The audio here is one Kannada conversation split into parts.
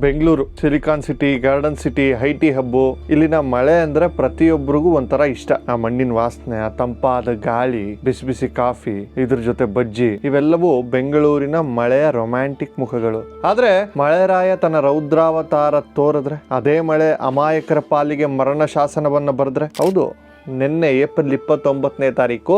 Bengaluru silicon city, garden city, IT hub. ಇಲ್ಲಿನ ಮಳೆ ಅಂದ್ರೆ ಪ್ರತಿಯೊಬ್ಬರಿಗೂ ಒಂಥರ ಇಷ್ಟ. ಆ ಮಣ್ಣಿನ ವಾಸನೆ, ಆ ತಂಪಾದ ಗಾಳಿ, ಬಿಸಿ ಬಿಸಿ ಕಾಫಿ, ಇದ್ರ ಜೊತೆ ಬಜ್ಜಿ, ಇವೆಲ್ಲವೂ ಬೆಂಗಳೂರಿನ ಮಳೆಯ ರೊಮ್ಯಾಂಟಿಕ್ ಮುಖಗಳು. ಆದ್ರೆ ಮಳೆರಾಯ ತನ್ನ ರೌದ್ರಾವತಾರ ತೋರಿದ್ರೆ, ಅದೇ ಮಳೆ ಅಮಾಯಕರ ಪಾಲಿಗೆ ಮರಣ ಶಾಸನವನ್ನ ಬರೆದ್ರೆ, ಹೌದು, ನಿನ್ನೆ ಏಪ್ರಿಲ್ 29ನೇ ತಾರೀಕು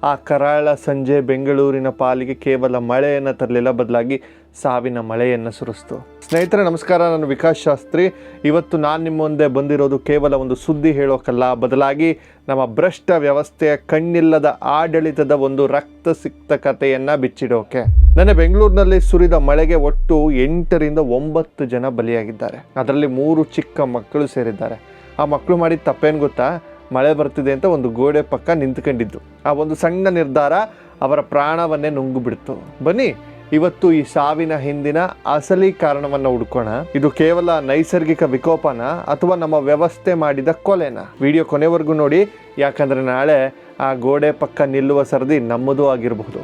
ಆ ಕರಾಳ ಸಂಜೆ ಬೆಂಗಳೂರಿನ ಪಾಲಿಗೆ ಕೇವಲ ಮಳೆಯನ್ನು ತರಲಿಲ್ಲ, ಬದಲಾಗಿ ಸಾವಿನ ಮಳೆಯನ್ನು ಸುರಿಸ್ತು. ಸ್ನೇಹಿತರೆ ನಮಸ್ಕಾರ, ನಾನು ವಿಕಾಸ್ ಶಾಸ್ತ್ರಿ. ಇವತ್ತು ನಾನು ನಿಮ್ಮ ಮುಂದೆ ಬಂದಿರೋದು ಕೇವಲ ಒಂದು ಸುದ್ದಿ ಹೇಳೋಕಲ್ಲ, ಬದಲಾಗಿ ನಮ್ಮ ಭ್ರಷ್ಟ ವ್ಯವಸ್ಥೆಯ ಕಣ್ಣಿಲ್ಲದ ಆಡಳಿತದ ಒಂದು ರಕ್ತಸಿಕ್ತ ಕಥೆಯನ್ನು ಬಿಚ್ಚಿಡೋಕೆ. ನೆನ್ನೆ ಬೆಂಗಳೂರಿನಲ್ಲಿ ಸುರಿದ ಮಳೆಗೆ ಒಟ್ಟು 8 ರಿಂದ 9 ಜನ ಬಲಿಯಾಗಿದ್ದಾರೆ. ಅದರಲ್ಲಿ 3 ಚಿಕ್ಕ ಮಕ್ಕಳು ಸೇರಿದ್ದಾರೆ. ಆ ಮಕ್ಕಳು ಮಾಡಿದ ತಪ್ಪೇನು ಗೊತ್ತಾ? ಮಳೆ ಬರ್ತಿದೆ ಅಂತ ಒಂದು ಗೋಡೆ ಪಕ್ಕ ನಿಂತ್ಕೊಂಡಿದ್ದು. ಆ ಒಂದು ಸಣ್ಣ ನಿರ್ಧಾರ ಅವರ ಪ್ರಾಣವನ್ನೇ ನುಂಗು ಬಿಡ್ತು. ಬನ್ನಿ ಇವತ್ತು ಈ ಸಾವಿನ ಹಿಂದಿನ ಅಸಲಿ ಕಾರಣವನ್ನು ಹುಡ್ಕೋಣ. ಇದು ಕೇವಲ ನೈಸರ್ಗಿಕ ವಿಕೋಪನ ಅಥವಾ ನಮ್ಮ ವ್ಯವಸ್ಥೆ ಮಾಡಿದ ಕೊಲೆನ? ವಿಡಿಯೋ ಕೊನೆವರೆಗೂ ನೋಡಿ, ಯಾಕಂದ್ರೆ ನಾಳೆ ಆ ಗೋಡೆ ಪಕ್ಕ ನಿಲ್ಲುವ ಸರದಿ ನಮ್ಮದು ಆಗಿರಬಹುದು.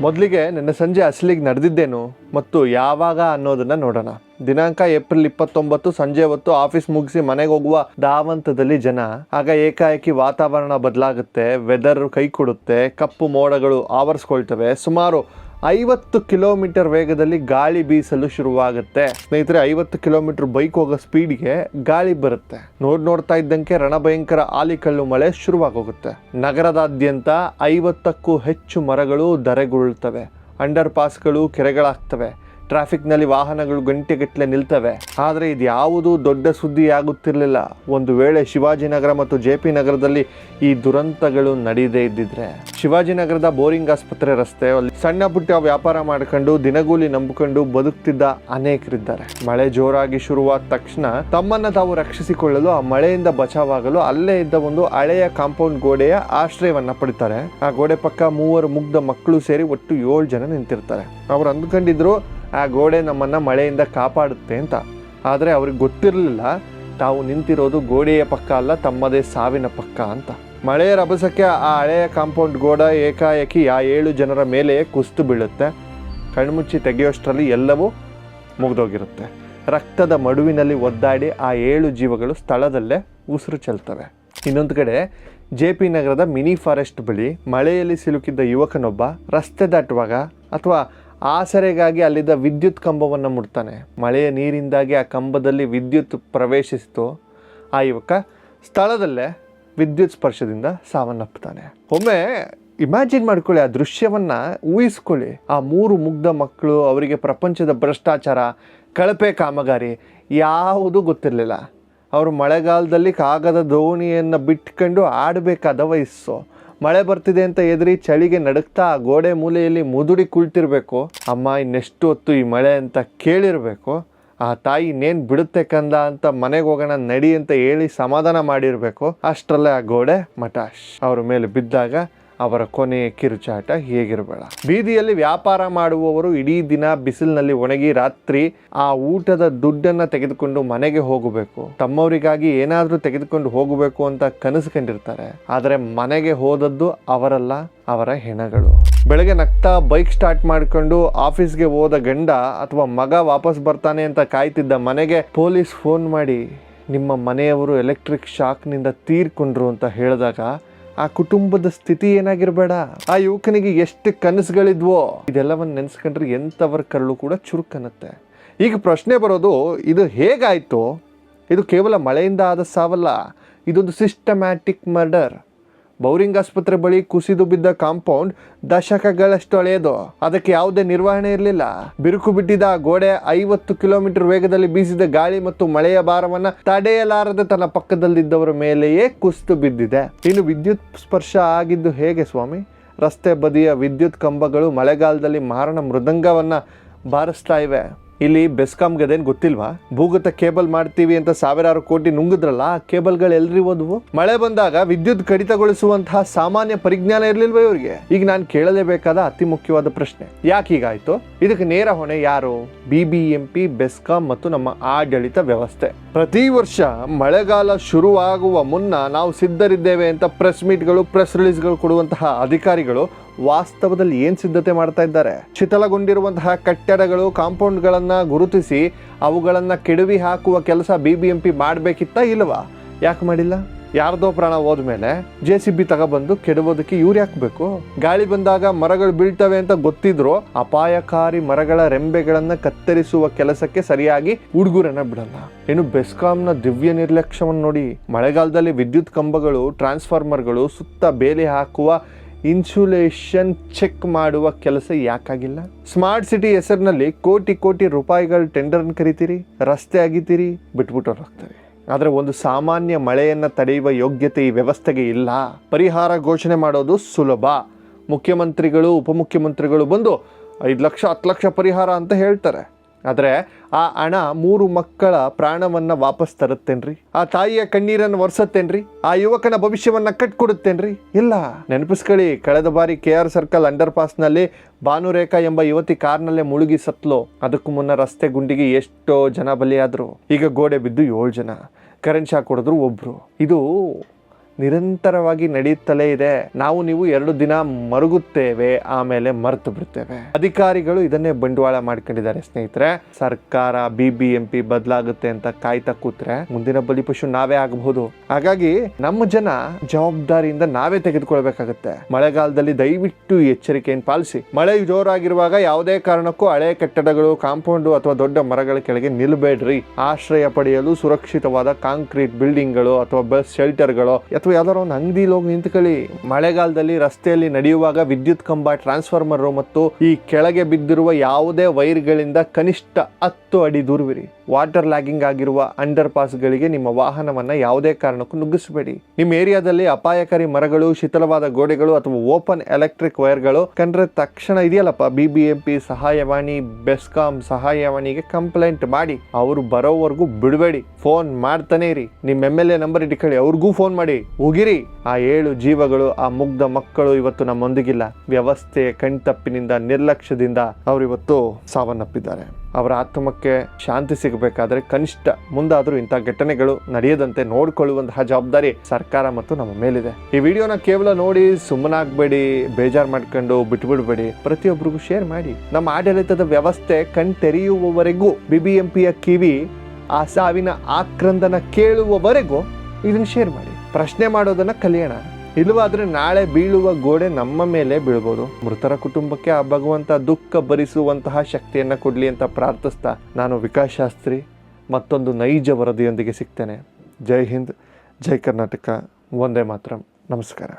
ಮೊದಲಿಗೆ ನಿನ್ನೆ ಸಂಜೆ ಅಸಲಿಗೆ ನಡೆದಿದ್ದೇನು ಮತ್ತು ಯಾವಾಗ ಅನ್ನೋದನ್ನ ನೋಡೋಣ. ದಿನಾಂಕ ಏಪ್ರಿಲ್ 29 ಸಂಜೆ ಹೊತ್ತು ಆಫೀಸ್ ಮುಗಿಸಿ ಮನೆಗೆ ಹೋಗುವ ಧಾವಂತದಲ್ಲಿ ಜನ. ಆಗ ಏಕಾಏಕಿ ವಾತಾವರಣ ಬದಲಾಗುತ್ತೆ, ವೆದರ್ ಕೈ ಕೊಡುತ್ತೆ, ಕಪ್ಪು ಮೋಡಗಳು ಆವರಿಸ್ಕೊಳ್ತವೆ. ಸುಮಾರು 50 ಕಿಲೋಮೀಟರ್ ವೇಗದಲ್ಲಿ ಗಾಳಿ ಬೀಸಲು ಶುರುವಾಗುತ್ತೆ. ಸ್ನೇಹಿತರೆ, 50 ಕಿಲೋಮೀಟರ್ ಬೈಕ್ ಹೋಗೋ ಸ್ಪೀಡ್ಗೆ ಗಾಳಿ ಬರುತ್ತೆ. ನೋಡ್ತಾ ಇದ್ದಂಗೆ ರಣಭಯಂಕರ ಆಲಿಕಲ್ಲು ಮಳೆ ಶುರುವಾಗೋಗುತ್ತೆ. ನಗರದಾದ್ಯಂತ 50ಕ್ಕೂ ಹೆಚ್ಚು ಮರಗಳು ಧರೆಗುರುಳ್ತವೆ. ಅಂಡರ್ ಪಾಸ್ಗಳು ಕೆರೆಗಳಾಗ್ತವೆ. ಟ್ರಾಫಿಕ್ನಲ್ಲಿ ವಾಹನಗಳು ಗಂಟೆಗಟ್ಟಲೆ ನಿಲ್ತವೆ. ಆದರೆ ಇದು ಯಾವುದೂ ದೊಡ್ಡ ಸುದ್ದಿ ಆಗುತ್ತಿರಲಿಲ್ಲ. ಒಂದು ವೇಳೆ ಶಿವಾಜಿನಗರ ಮತ್ತು JP ನಗರದಲ್ಲಿ ಈ ದುರಂತಗಳು ನಡೆಯದೇ ಇದ್ದಿದ್ರೆ. ಶಿವಾಜಿನಗರದ ಬೋರಿಂಗ್ ಆಸ್ಪತ್ರೆ ರಸ್ತೆ, ಅಲ್ಲಿ ಸಣ್ಣ ಪುಟ್ಟ ವ್ಯಾಪಾರ ಮಾಡ್ಕೊಂಡು ದಿನಗೂಲಿ ನಂಬಿಕೊಂಡು ಬದುಕ್ತಿದ್ದ ಅನೇಕರಿದ್ದಾರೆ. ಮಳೆ ಜೋರಾಗಿ ಶುರುವಾದ ತಕ್ಷಣ ತಮ್ಮನ್ನ ತಾವು ರಕ್ಷಿಸಿಕೊಳ್ಳಲು, ಆ ಮಳೆಯಿಂದ ಬಚಾವಾಗಲು ಅಲ್ಲೇ ಇದ್ದ ಒಂದು ಹಳೆಯ ಕಾಂಪೌಂಡ್ ಗೋಡೆಯ ಆಶ್ರಯವನ್ನ ಪಡಿತಾರೆ. ಆ ಗೋಡೆ ಪಕ್ಕ 3 ಮುಗ್ಧ ಮಕ್ಕಳು ಸೇರಿ ಒಟ್ಟು 7 ಜನ ನಿಂತಿರ್ತಾರೆ. ಅವ್ರು ಅಂದ್ಕೊಂಡಿದ್ರು ಆ ಗೋಡೆ ನಮ್ಮನ್ನು ಮಳೆಯಿಂದ ಕಾಪಾಡುತ್ತೆ ಅಂತ. ಆದರೆ ಅವ್ರಿಗೆ ಗೊತ್ತಿರಲಿಲ್ಲ ತಾವು ನಿಂತಿರೋದು ಗೋಡೆಯ ಪಕ್ಕ ಅಲ್ಲ, ತಮ್ಮದೇ ಸಾವಿನ ಪಕ್ಕ ಅಂತ. ಮಳೆಯ ರಭಸಕ್ಕೆ ಆ ಹಳೆಯ ಕಾಂಪೌಂಡ್ ಗೋಡೆ ಏಕಾಏಕಿ ಆ 7 ಜನರ ಮೇಲೆ ಕುಸಿದು ಬೀಳುತ್ತೆ. ಕಣ್ಮುಚ್ಚಿ ತೆಗೆಯೋಷ್ಟರಲ್ಲಿ ಎಲ್ಲವೂ ಮುಗಿದೋಗಿರುತ್ತೆ. ರಕ್ತದ ಮಡುವಿನಲ್ಲಿ ಒದ್ದಾಡಿ ಆ 7 ಜೀವಗಳು ಸ್ಥಳದಲ್ಲೇ ಉಸಿರು ಚೆಲ್ತವೆ. ಇನ್ನೊಂದು ಕಡೆ JP ನಗರದ ಮಿನಿ ಫಾರೆಸ್ಟ್ ಬಳಿ ಮಳೆಯಲ್ಲಿ ಸಿಲುಕಿದ್ದ ಯುವಕನೊಬ್ಬ ರಸ್ತೆ ದಾಟುವಾಗ ಅಥವಾ ಆಸರೆಗಾಗಿ ಅಲ್ಲಿದ್ದ ವಿದ್ಯುತ್ ಕಂಬವನ್ನು ಮುಟ್ತಾನೆ. ಮಳೆಯ ನೀರಿಂದಾಗಿ ಆ ಕಂಬದಲ್ಲಿ ವಿದ್ಯುತ್ ಪ್ರವೇಶಿಸಿತು. ಆ ಯುವಕ ಸ್ಥಳದಲ್ಲೇ ವಿದ್ಯುತ್ ಸ್ಪರ್ಶದಿಂದ ಸಾವನ್ನಪ್ಪುತ್ತಾನೆ. ಒಮ್ಮೆ ಇಮ್ಯಾಜಿನ್ ಮಾಡ್ಕೊಳ್ಳಿ, ಆ ದೃಶ್ಯವನ್ನು ಊಹಿಸ್ಕೊಳ್ಳಿ. ಆ 3 ಮುಗ್ಧ ಮಕ್ಕಳು, ಅವರಿಗೆ ಪ್ರಪಂಚದ ಭ್ರಷ್ಟಾಚಾರ, ಕಳಪೆ ಕಾಮಗಾರಿ ಯಾವುದೂ ಗೊತ್ತಿರಲಿಲ್ಲ. ಅವರು ಮಳೆಗಾಲದಲ್ಲಿ ಕಾಗದ ದೋಣಿಯನ್ನು ಬಿಟ್ಕೊಂಡು ಆಡಬೇಕಾದ ವಯಸ್ಸು. ಮಳೆ ಬರ್ತಿದೆ ಅಂತ ಎದುರಿ ಚಳಿಗೆ ನಡುಕ್ತಾ ಆ ಗೋಡೆ ಮೂಲೆಯಲ್ಲಿ ಮುದುಡಿ ಕುಳಿತಿರ್ಬೇಕು. ಅಮ್ಮ ಇನ್ನೆಷ್ಟು ಹೊತ್ತು ಈ ಮಳೆ ಅಂತ ಕೇಳಿರಬೇಕು. ಆ ತಾಯಿ ಇನ್ನೇನು ಬಿಡುತ್ತೆ ಕಂದ ಅಂತ ಮನೆಗೆ ಹೋಗೋಣ ನಡಿ ಅಂತ ಹೇಳಿ ಸಮಾಧಾನ ಮಾಡಿರಬೇಕು. ಅಷ್ಟರಲ್ಲೇ ಆ ಗೋಡೆ ಮಟಾಶ್ ಅವ್ರ ಮೇಲೆ ಬಿದ್ದಾಗ ಅವರ ಕೊನೆಯ ಕಿರುಚಾಟ ಹೇಗಿರಬೇಡ. ಬೀದಿಯಲ್ಲಿ ವ್ಯಾಪಾರ ಮಾಡುವವರು ಇಡೀ ದಿನ ಬಿಸಿಲಿನಲ್ಲಿ ಒಣಗಿ ರಾತ್ರಿ ಆ ಊಟದ ದುಡ್ಡನ್ನು ತೆಗೆದುಕೊಂಡು ಮನೆಗೆ ಹೋಗಬೇಕು. ತಮ್ಮವರಿಗಾಗಿ ಏನಾದರೂ ತೆಗೆದುಕೊಂಡು ಹೋಗಬೇಕು ಅಂತ ಕನಸು ಕಂಡಿರ್ತಾರೆ. ಆದರೆ ಮನೆಗೆ ಹೋದದ್ದು ಅವರಲ್ಲ, ಅವರ ಹೆಣಗಳು. ಬೆಳಗ್ಗೆ ನಗ್ತಾ ಬೈಕ್ ಸ್ಟಾರ್ಟ್ ಮಾಡಿಕೊಂಡು ಆಫೀಸ್ಗೆ ಹೋದ ಗಂಡ ಅಥವಾ ಮಗ ವಾಪಸ್ ಬರ್ತಾನೆ ಅಂತ ಕಾಯ್ತಿದ್ದ ಮನೆಗೆ ಪೊಲೀಸ್ ಫೋನ್ ಮಾಡಿ ನಿಮ್ಮ ಮನೆಯವರು ಎಲೆಕ್ಟ್ರಿಕ್ ಶಾಕ್ನಿಂದ ತೀರ್ಕೊಂಡ್ರು ಅಂತ ಹೇಳಿದಾಗ ಆ ಕುಟುಂಬದ ಸ್ಥಿತಿ ಏನಾಗಿರಬೇಡ. ಆ ಯುವಕನಿಗೆ ಎಷ್ಟು ಕನಸುಗಳಿದ್ವೋ ಇದೆಲ್ಲವನ್ನು ನೆನೆಸ್ಕೊಂಡ್ರೆ ಎಂಥವರ ಕರಳು ಕೂಡ ಚುರುಕನ್ನುತ್ತೆ. ಈಗ ಪ್ರಶ್ನೆ ಬರೋದು, ಇದು ಹೇಗಾಯಿತು? ಇದು ಕೇವಲ ಮಳೆಯಿಂದ ಆದ ಸಾವಲ್ಲ, ಇದೊಂದು ಸಿಸ್ಟಮ್ಯಾಟಿಕ್ ಮರ್ಡರ್. ಬೋರಿಂಗ್ ಆಸ್ಪತ್ರೆ ಬಳಿ ಕುಸಿದು ಬಿದ್ದ ಕಾಂಪೌಂಡ್ ದಶಕಗಳಷ್ಟು ಹಳೆಯದು. ಅದಕ್ಕೆ ಯಾವುದೇ ನಿರ್ವಹಣೆ ಇರಲಿಲ್ಲ. ಬಿರುಕು ಬಿಟ್ಟಿದ್ದ ಆ ಗೋಡೆ 50 ಕಿಲೋಮೀಟರ್ ವೇಗದಲ್ಲಿ ಬೀಸಿದ ಗಾಳಿ ಮತ್ತು ಮಳೆಯ ಭಾರವನ್ನು ತಡೆಯಲಾರದೆ ತನ್ನ ಪಕ್ಕದಲ್ಲಿದ್ದವರ ಮೇಲೆಯೇ ಕುಸಿದು ಬಿದ್ದಿದೆ. ಇನ್ನು ವಿದ್ಯುತ್ ಸ್ಪರ್ಶ ಆಗಿದ್ದು ಹೇಗೆ ಸ್ವಾಮಿ? ರಸ್ತೆ ಬದಿಯ ವಿದ್ಯುತ್ ಕಂಬಗಳು ಮಳೆಗಾಲದಲ್ಲಿ ಮಾರಣ ಮೃದಂಗವನ್ನು ಬಾರಿಸ್ತಾ ಇವೆ. ಇಲ್ಲಿ ಬೆಸ್ಕಾಂಗದೇನು ಗೊತ್ತಿಲ್ವಾ? ಭೂಗತ ಕೇಬಲ್ ಮಾಡ್ತೀವಿ ಅಂತ ಸಾವಿರಾರು ಕೋಟಿ ನುಂಗಿದ್ರಲ್ಲ, ಆ ಕೇಬಲ್ಗಳು ಎಲ್ರಿ ಹೋದ್ವು? ಮಳೆ ಬಂದಾಗ ವಿದ್ಯುತ್ ಕಡಿತಗೊಳಿಸುವಂತಹ ಸಾಮಾನ್ಯ ಪರಿಜ್ಞಾನ ಇರ್ಲಿಲ್ವ ಇವರಿಗೆ? ಈಗ ನಾನು ಕೇಳಲೇಬೇಕಾದ ಅತಿ ಮುಖ್ಯವಾದ ಪ್ರಶ್ನೆ, ಯಾಕೆ ಹೀಗಾಯ್ತು? ಇದಕ್ಕೆ ನೇರ ಹೊಣೆ ಯಾರು? BBMP, ಬೆಸ್ಕಾಂ ಮತ್ತು ನಮ್ಮ ಆಡಳಿತ ವ್ಯವಸ್ಥೆ. ಪ್ರತಿ ವರ್ಷ ಮಳೆಗಾಲ ಶುರುವಾಗುವ ಮುನ್ನ ನಾವು ಸಿದ್ಧರಿದ್ದೇವೆ ಅಂತ ಪ್ರೆಸ್ ಮೀಟ್ಗಳು, ಪ್ರೆಸ್ ರಿಲೀಸ್ಗಳು ಕೊಡುವಂತಹ ಅಧಿಕಾರಿಗಳು ವಾಸ್ತವದಲ್ಲಿ ಏನ್ ಸಿದ್ಧತೆ ಮಾಡ್ತಾ ಇದ್ದಾರೆ? ಶಿಥಲಗೊಂಡಿರುವಂತಹ ಕಟ್ಟಡಗಳು, ಕಾಂಪೌಂಡ್ಗಳನ್ನ ಗುರುತಿಸಿ ಅವುಗಳನ್ನ ಕೆಡವಿ ಹಾಕುವ ಕೆಲಸ BBMP ಮಾಡಬೇಕಿತ್ತಾ ಇಲ್ವಾ? ಯಾಕೆ ಮಾಡಿಲ್ಲ? ಯಾರ್ದೋ ಪ್ರಾಣ ಹೋದ್ಮೇಲೆ JCB ತಗೊಬಂದು ಕೆಡವೋದಕ್ಕೆ ಇವ್ರು ಯಾಕಬೇಕು? ಗಾಳಿ ಬಂದಾಗ ಮರಗಳು ಬೀಳ್ತವೆ ಅಂತ ಗೊತ್ತಿದ್ರು ಅಪಾಯಕಾರಿ ಮರಗಳ ರೆಂಬೆಗಳನ್ನ ಕತ್ತರಿಸುವ ಕೆಲಸಕ್ಕೆ ಸರಿಯಾಗಿ ಹುಡುಗರನ್ನ ಬಿಡಲ್ಲ. ಇನ್ನು ಬೆಸ್ಕಾಂನ ದಿವ್ಯ ನಿರ್ಲಕ್ಷ್ಯವನ್ನು ನೋಡಿ. ಮಳೆಗಾಲದಲ್ಲಿ ವಿದ್ಯುತ್ ಕಂಬಗಳು, ಟ್ರಾನ್ಸ್ಫಾರ್ಮರ್ಗಳು ಸುತ್ತ ಬೇಲಿ ಹಾಕುವ ಇನ್ಸುಲೇಷನ್ ಚೆಕ್ ಮಾಡುವ ಕೆಲಸ ಯಾಕಾಗಿಲ್ಲ? ಸ್ಮಾರ್ಟ್ ಸಿಟಿ ಹೆಸರಿನಲ್ಲಿ ಕೋಟಿ ಕೋಟಿ ರೂಪಾಯಿಗಳ ಟೆಂಡರ್ ಕರಿತೀರಿ, ರಸ್ತೆ ಅಗಿತೀರಿ, ಬಿಟ್ಬಿಟ್ಟವ್ರು ಹೋಗ್ತಾರೆ. ಆದರೆ ಒಂದು ಸಾಮಾನ್ಯ ಮಳೆಯನ್ನು ತಡೆಯುವ ಯೋಗ್ಯತೆ ಈ ವ್ಯವಸ್ಥೆಗೆ ಇಲ್ಲ. ಪರಿಹಾರ ಘೋಷಣೆ ಮಾಡೋದು ಸುಲಭ. ಮುಖ್ಯಮಂತ್ರಿಗಳು, ಉಪಮುಖ್ಯಮಂತ್ರಿಗಳು ಬಂದು 5 ಲಕ್ಷ 10 ಲಕ್ಷ ಪರಿಹಾರ ಅಂತ ಹೇಳ್ತಾರೆ. ಆದರೆ ಆ ಹಣ 3 ಮಕ್ಕಳ ಪ್ರಾಣವನ್ನು ವಾಪಸ್ ತರುತ್ತೇನ್ರಿ? ಆ ತಾಯಿಯ ಕಣ್ಣೀರನ್ನು ಒರೆಸತ್ತೇನ್ರಿ? ಆ ಯುವಕನ ಭವಿಷ್ಯವನ್ನು ಕಟ್ಕೊಡುತ್ತೇನ್ರಿ? ಇಲ್ಲ. ನೆನಪಿಸ್ಕೊಳ್ಳಿ, ಕಳೆದ ಬಾರಿ KR ಸರ್ಕಲ್ ಅಂಡರ್ ಪಾಸ್ನಲ್ಲಿ ಭಾನುರೇಖಾ ಎಂಬ ಯುವತಿ ಕಾರ್ನಲ್ಲೇ ಮುಳುಗಿ ಸತ್ಲು. ಅದಕ್ಕೂ ಮುನ್ನ ರಸ್ತೆ ಗುಂಡಿಗೆ ಎಷ್ಟೋ ಜನ ಬಲಿಯಾದರು. ಈಗ ಗೋಡೆ ಬಿದ್ದು 7 ಜನ, ಕರೆಂಟ್ ಶಾಕ್ ಹೊಡೆದ್ರು 1. ಇದು ನಿರಂತರವಾಗಿ ನಡೆಯುತ್ತಲೇ ಇದೆ. ನಾವು ನೀವು 2 ದಿನ ಮರುಗುತ್ತೇವೆ, ಆಮೇಲೆ ಮರೆತು ಬಿಡ್ತೇವೆ. ಅಧಿಕಾರಿಗಳು ಇದನ್ನೇ ಬಂಡವಾಳ ಮಾಡ್ಕೊಂಡಿದ್ದಾರೆ ಸ್ನೇಹಿತರೆ. ಸರ್ಕಾರ BBMP ಬದಲಾಗುತ್ತೆ ಅಂತ ಕಾಯ್ತಾ ಕೂತ್ರೆ ಮುಂದಿನ ಬಲಿಪಶು ನಾವೇ ಆಗಬಹುದು. ಹಾಗಾಗಿ ನಮ್ಮ ಜನ ಜವಾಬ್ದಾರಿಯಿಂದ ನಾವೇ ತೆಗೆದುಕೊಳ್ಬೇಕಾಗತ್ತೆ. ಮಳೆಗಾಲದಲ್ಲಿ ದಯವಿಟ್ಟು ಎಚ್ಚರಿಕೆಯನ್ನು ಪಾಲಿಸಿ. ಮಳೆ ಜೋರಾಗಿರುವಾಗ ಯಾವುದೇ ಕಾರಣಕ್ಕೂ ಹಳೆ ಕಟ್ಟಡಗಳು, ಕಾಂಪೌಂಡ್ ಅಥವಾ ದೊಡ್ಡ ಮರಗಳ ಕೆಳಗೆ ನಿಲ್ಬೇಡ್ರಿ. ಆಶ್ರಯ ಪಡೆಯಲು ಸುರಕ್ಷಿತವಾದ ಕಾಂಕ್ರೀಟ್ ಬಿಲ್ಡಿಂಗ್ಗಳು ಅಥವಾ ಬಸ್ ಶೆಲ್ಟರ್ಗಳು ಅಥವಾ ಯಾವ್ದಾರ ಒಂದು ಅಂಗಡಿಲಿ ಹೋಗಿ ನಿಂತ್ಕೊಳ್ಳಿ. ಮಳೆಗಾಲದಲ್ಲಿ ರಸ್ತೆಯಲ್ಲಿ ನಡೆಯುವಾಗ ವಿದ್ಯುತ್ ಕಂಬ, ಟ್ರಾನ್ಸ್ಫಾರ್ಮರ್ ಮತ್ತು ಈ ಕೆಳಗೆ ಬಿದ್ದಿರುವ ಯಾವುದೇ ವೈರ್ಗಳಿಂದ ಕನಿಷ್ಠ 10 ಅಡಿ ದೂರವಿರಿ. ವಾಟರ್ ಲ್ಯಾಗಿಂಗ್ ಆಗಿರುವ ಅಂಡರ್ ಪಾಸ್ಗಳಿಗೆ ನಿಮ್ಮ ವಾಹನವನ್ನ ಯಾವುದೇ ಕಾರಣಕ್ಕೂ ನುಗ್ಗಿಸಬೇಡಿ. ನಿಮ್ಮ ಏರಿಯಾದಲ್ಲಿ ಅಪಾಯಕಾರಿ ಮರಗಳು, ಶಿಥಲವಾದ ಗೋಡೆಗಳು ಅಥವಾ ಓಪನ್ ಎಲೆಕ್ಟ್ರಿಕ್ ವೈರ್ಗಳು ಕಂಡ್ರೆ ತಕ್ಷಣ ಇದೆಯಲ್ಲಪ್ಪ BBMP ಸಹಾಯವಾಣಿ, ಬೆಸ್ಕಾಂ ಸಹಾಯವಾಣಿಗೆ ಕಂಪ್ಲೇಂಟ್ ಮಾಡಿ. ಅವರು ಬರೋವರೆಗೂ ಬಿಡಬೇಡಿ. ಫೋನ್ ಮಾಡ್ತಾನೆ ಇರಿ. ನಿಮ್ಮ MLA ನಂಬರ್ ಇಟ್ಕೊಳ್ಳಿ, ಅವ್ರಿಗೂ ಫೋನ್ ಮಾಡಿ. ಹೋಗಿರಿ. ಆ 7 ಜೀವಗಳು, ಆ ಮುಗ್ಧ ಮಕ್ಕಳು ಇವತ್ತು ನಮ್ಮೊಂದಿಗಿಲ್ಲ. ವ್ಯವಸ್ಥೆಯ ಕಣ್ತಪ್ಪಿನಿಂದ, ನಿರ್ಲಕ್ಷ್ಯದಿಂದ ಅವರು ಇವತ್ತು ಸಾವನ್ನಪ್ಪಿದ್ದಾರೆ. ಅವರ ಆತ್ಮಕ್ಕೆ ಶಾಂತಿ ಸಿಗಬೇಕಾದ್ರೆ ಕನಿಷ್ಠ ಮುಂದಾದರೂ ಇಂಥ ಘಟನೆಗಳು ನಡೆಯದಂತೆ ನೋಡ್ಕೊಳ್ಳುವಂತಹ ಜವಾಬ್ದಾರಿ ಸರ್ಕಾರ ಮತ್ತು ನಮ್ಮ ಮೇಲಿದೆ. ಈ ವಿಡಿಯೋನ ಕೇವಲ ನೋಡಿ ಸುಮ್ಮನಾಗಬೇಡಿ, ಬೇಜಾರು ಮಾಡ್ಕೊಂಡು ಬಿಟ್ಬಿಡ್ಬೇಡಿ. ಪ್ರತಿಯೊಬ್ಬರಿಗೂ ಶೇರ್ ಮಾಡಿ. ನಮ್ಮ ಆಡಳಿತದ ವ್ಯವಸ್ಥೆ ಕಣ್ತೆರೆಯುವವರೆಗೂ, BBMPಯ ಕಿವಿ ಆ ಸಾವಿನ ಆಕ್ರಂದನ ಕೇಳುವವರೆಗೂ ಇದನ್ನು ಶೇರ್ ಮಾಡಿ. ಪ್ರಶ್ನೆ ಮಾಡೋದನ್ನ ಕಲಿಯೋಣ. ಇಲ್ಲವಾದ್ರೆ ನಾಳೆ ಬೀಳುವ ಗೋಡೆ ನಮ್ಮ ಮೇಲೆ ಬೀಳ್ಬೋದು. ಮೃತರ ಕುಟುಂಬಕ್ಕೆ ಆ ಭಗವಂತ ದುಃಖ ಭರಿಸುವಂತಹ ಶಕ್ತಿಯನ್ನ ಕೊಡ್ಲಿ ಅಂತ ಪ್ರಾರ್ಥಿಸ್ತಾ ನಾನು ವಿಕಾಸ್ ಶಾಸ್ತ್ರಿ ಮತ್ತೊಂದು ನೈಜ ವರದಿಯೊಂದಿಗೆ ಸಿಗ್ತೇನೆ. ಜೈ ಹಿಂದ್, ಜೈ ಕರ್ನಾಟಕ, ವಂದೇ ಮಾತರಂ. ನಮಸ್ಕಾರ.